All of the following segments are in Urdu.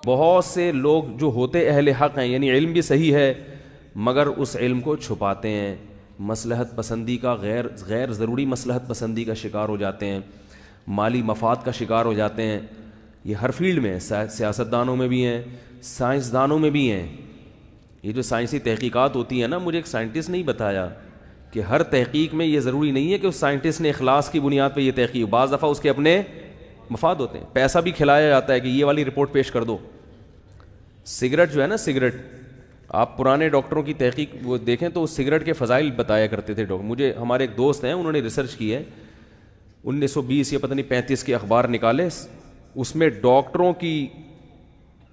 بہت سے لوگ جو ہوتے اہل حق ہیں، یعنی علم بھی صحیح ہے مگر اس علم کو چھپاتے ہیں، مصلحت پسندی کا غیر ضروری مصلحت پسندی کا شکار ہو جاتے ہیں، مالی مفاد کا شکار ہو جاتے ہیں. یہ ہر فیلڈ میں ہے، سیاستدانوں میں بھی ہیں، سائنسدانوں میں بھی ہیں. یہ جو سائنسی تحقیقات ہوتی ہیں نا، مجھے ایک سائنٹسٹ نے ہی بتایا کہ ہر تحقیق میں یہ ضروری نہیں ہے کہ اس سائنٹسٹ نے اخلاص کی بنیاد پہ یہ تحقیق، بعض دفعہ اس کے اپنے مفاد ہوتے ہیں، پیسہ بھی کھلایا جاتا ہے کہ یہ والی رپورٹ پیش کر دو. سگریٹ جو ہے نا، سگریٹ، آپ پرانے ڈاکٹروں کی تحقیق وہ دیکھیں تو سگریٹ کے فضائل بتایا کرتے تھے ڈاکٹر. مجھے ہمارے ایک دوست ہیں، انہوں نے ریسرچ کی ہے، 1920 یا پتہ نہیں 35 کے اخبار نکالے، اس میں ڈاکٹروں کی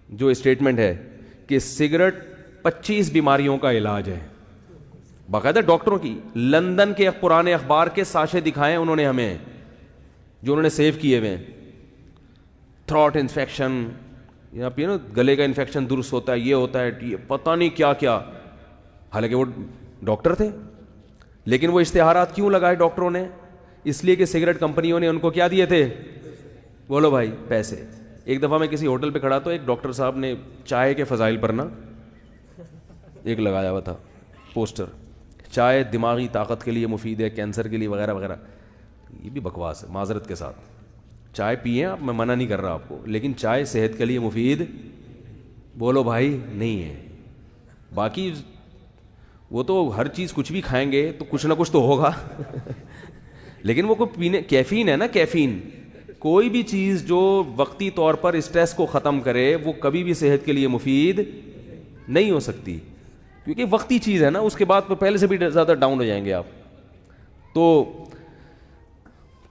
جو اسٹیٹمنٹ ہے کہ سگریٹ 25 بیماریوں کا علاج ہے، باقاعدہ ڈاکٹروں کی. لندن کے پرانے اخبار کے ساشے دکھائے انہوں نے ہمیں، جو انہوں نے سیو کیے ہوئے. تھروٹ انفیکشن، یہاں پہ نا گلے کا انفیکشن درست ہوتا ہے، یہ ہوتا ہے، یہ پتہ نہیں کیا کیا. حالانکہ وہ ڈاکٹر تھے، لیکن وہ اشتہارات کیوں لگائے ڈاکٹروں نے؟ اس لیے کہ سگریٹ کمپنیوں نے ان کو کیا دیے تھے؟ بولو بھائی، پیسے. ایک دفعہ میں کسی ہوٹل پہ کھڑا تو ایک ڈاکٹر صاحب نے چائے کے فضائل پر نا ایک لگایا ہوا تھا پوسٹر، چائے دماغی طاقت کے لیے مفید ہے، کینسر کے لیے وغیرہ وغیرہ. یہ بھی بکواس ہے معذرت کے ساتھ. چائے پئیں آپ، میں منع نہیں کر رہا آپ کو، لیکن چائے صحت کے لیے مفید بولو بھائی نہیں ہے. باقی وہ تو ہر چیز کچھ بھی کھائیں گے تو کچھ نہ کچھ تو ہوگا لیکن وہ کوئی پینے، کیفین ہے نا، کیفین، کوئی بھی چیز جو وقتی طور پر اسٹریس کو ختم کرے وہ کبھی بھی صحت کے لیے مفید نہیں ہو سکتی، کیونکہ وقتی چیز ہے نا، اس کے بعد پہلے سے بھی زیادہ ڈاؤن ہو جائیں گے آپ. تو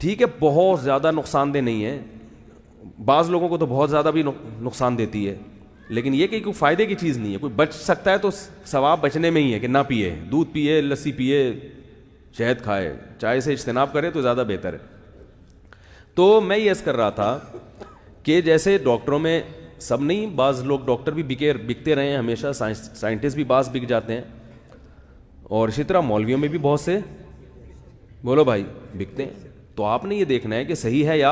ٹھیک ہے، بہت زیادہ نقصان دہ نہیں ہے، بعض لوگوں کو تو بہت زیادہ بھی نقصان دیتی ہے، لیکن یہ کہ کوئی فائدے کی چیز نہیں ہے. کوئی بچ سکتا ہے تو ثواب بچنے میں ہی ہے کہ نہ پیے، دودھ پیے، لسی پیے، شہد کھائے، چائے سے اجتناب کرے تو زیادہ بہتر ہے. تو میں یہ عرض کر رہا تھا کہ جیسے ڈاکٹروں میں سب نہیں، بعض لوگ ڈاکٹر بھی بکتے رہے ہیں ہمیشہ، سائنٹسٹ بھی بعض بک جاتے ہیں، اور اسی طرح مولویوں میں بھی بہت سے بولو بھائی بکتے ہیں. تو آپ نے یہ دیکھنا ہے کہ صحیح ہے یا